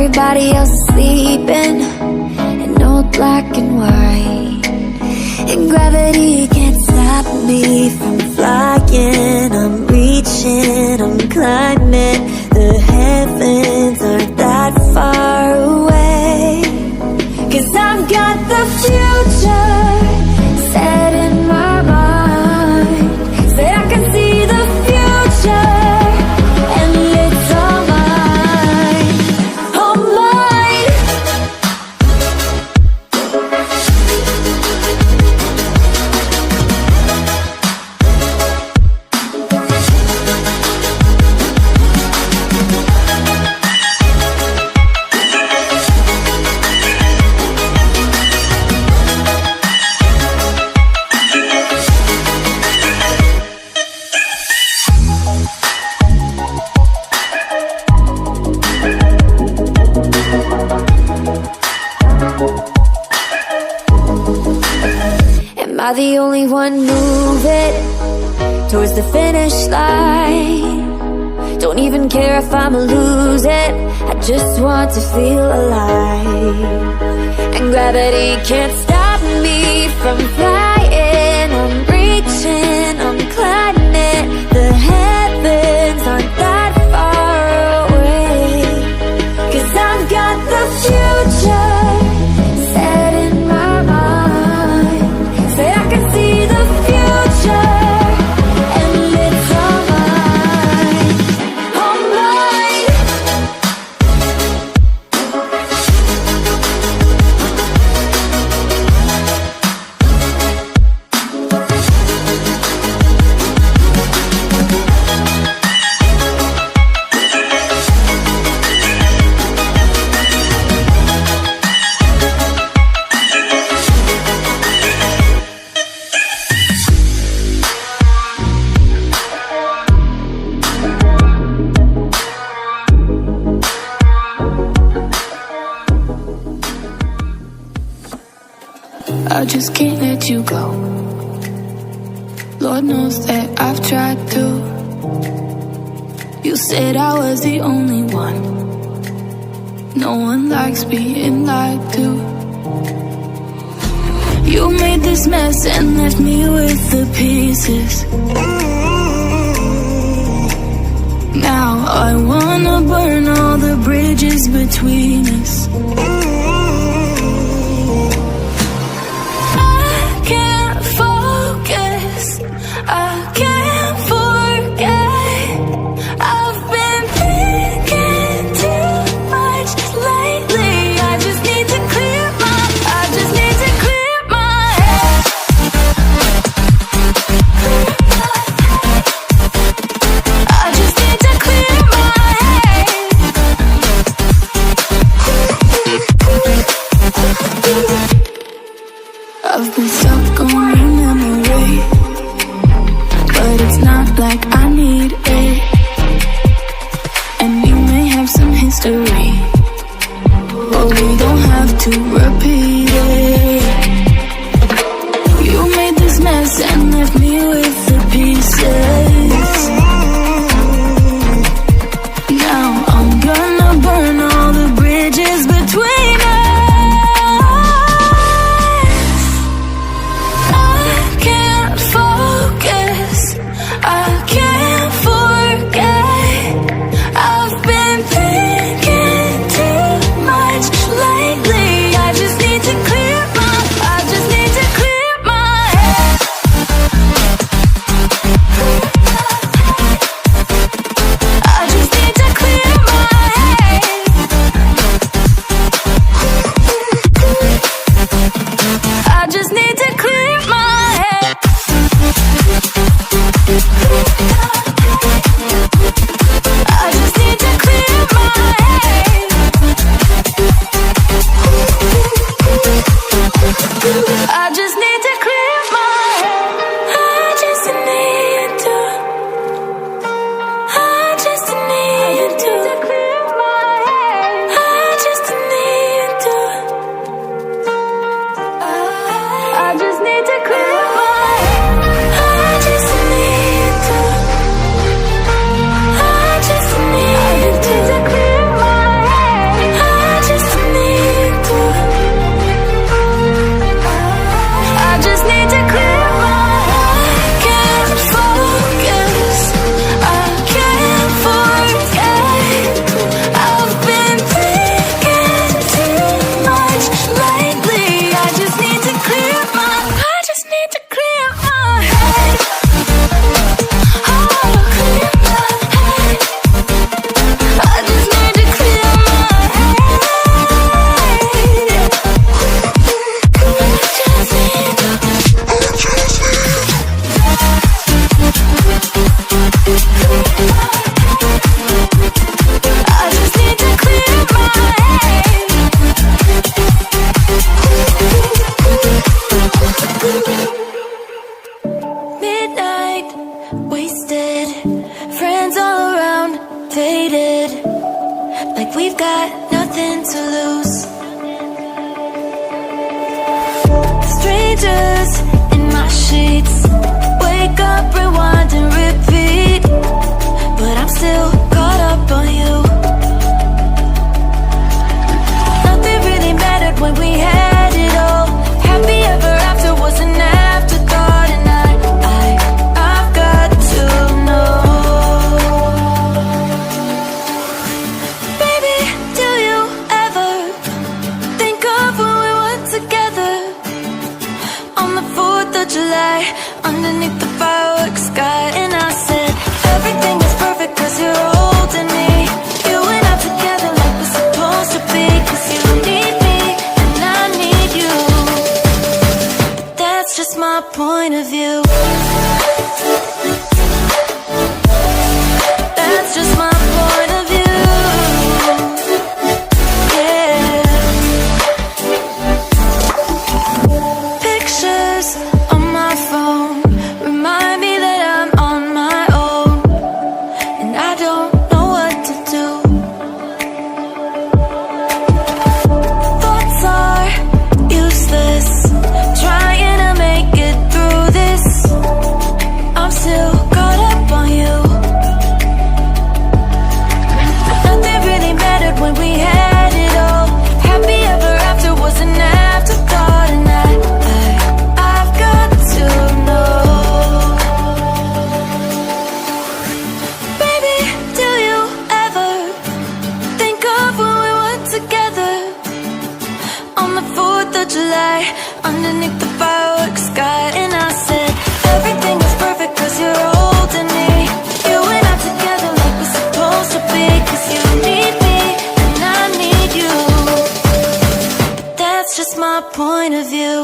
everybody else is sleeping in old black and white, and gravity can't stop me from flying. I'm reaching, I'm climbing. The heavens aren't that far away, 'cause I've got the future set in my mind. Say I can see the future, and it's all mine, all mine. Am I the only one moving towards the finish line? Don't even care if I'ma lose it, I just want to feel alive. And gravity can't stop me from flying. I'm reaching, I'm climbing. The heavens aren't that far away, 'cause I've got the future set in my mind. Say I can see the future, and it's all mine, all mine. I just can't let you go. Lord knows that I've tried to. You said I was the only one. No one likes being lied to. You made this mess and left me with the pieces. Now I wanna burn all the bridges between us. I can't forget. I've been thinking too much lately. I just need to clear my head. I just need to clear my head. I've been stuck on your memory, but it's not like I need it. And you may have some history, but we don't have to repeat it. You made this mess and left me with the pieces. Now I'm gonna burn all the bridges between us. I can't focus, I can't forget. I've been thinking too much lately. I just need to July, underneath the fireworks sky. And I said, everything is perfect cause you're holding me. You and I together like we're supposed to be. Cause you need me and I need you. But that's just my point of view. That's just my point of view. Yeah. Pictures on my phone remind me that I'm on my own, and I don't know what to do. Thoughts are useless, trying to make it through this. I'm still caught up on you. Nothing really mattered when we had it all. Happy ever after was an afterthought. And I've got to know, baby, do you ever think of when we were together on the 4th of July, underneath the fireworks sky? And I said, everything is perfect cause you're holding me. You and I together like we're supposed to be. Cause you need me and I need you. But that's just my point of view.